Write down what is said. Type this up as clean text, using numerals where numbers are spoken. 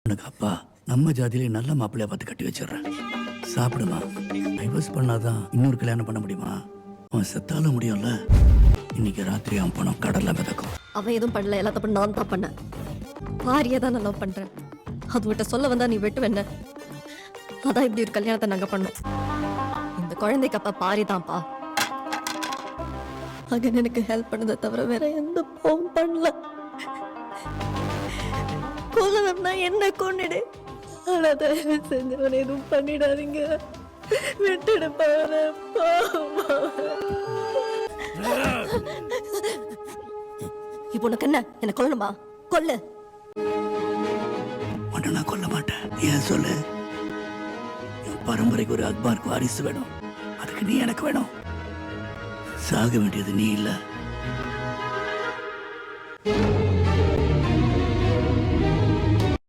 உனக்கு அப்பா நம்ம ஜாதியிலே நல்ல மாப்பிள்ளையா பார்த்து கட்டி வச்சிடுறேன். சாப்பிடுமா. டைவர்ஸ் பண்ணாதான் இன்னொரு கல்யாணம் பண்ண முடியுமா? அவன் செத்தாலும் முடியும்ல. இன்னைக்கு ராத்திரி அவன் பணம் கடல்ல மிதக்கும். அவன் எதுவும் பண்ணல, எல்லாத்த பண்ண நான் தான் பண்ணேன். பாரியை தான் நான் லவ் பண்றேன். அது விட்ட சொல்ல வந்தா நீ வெட்டு வேண. அதான் இப்படி ஒரு கல்யாணத்தை நாங்க பண்ணோம். இந்த குழந்தைக்கு அப்பா பாரி தான்ப்பா. மகன் எனக்கு ஹெல்ப் பண்ணதை தவிர வேற எந்த பாவம் பண்ணல. கொல்லணும்னா என்ன கொண்டுடு, ஆனா தயவு செஞ்சவன் எதுவும் பண்ணிடாதீங்க. விட்டுடு பாரு. இப்போ உனக்கு என்ன கொல்லணுமா? கொல்லு. உன்னை நான் கொல்ல மாட்டேன். ஏன் சொல்லு? என் பரம்பரைக்கு ஒரு அக்பாருக்கு வாரிசு வேணும். அதுக்கு நீ எனக்கு வேணும். சாக வேண்டியது நீ இல்ல.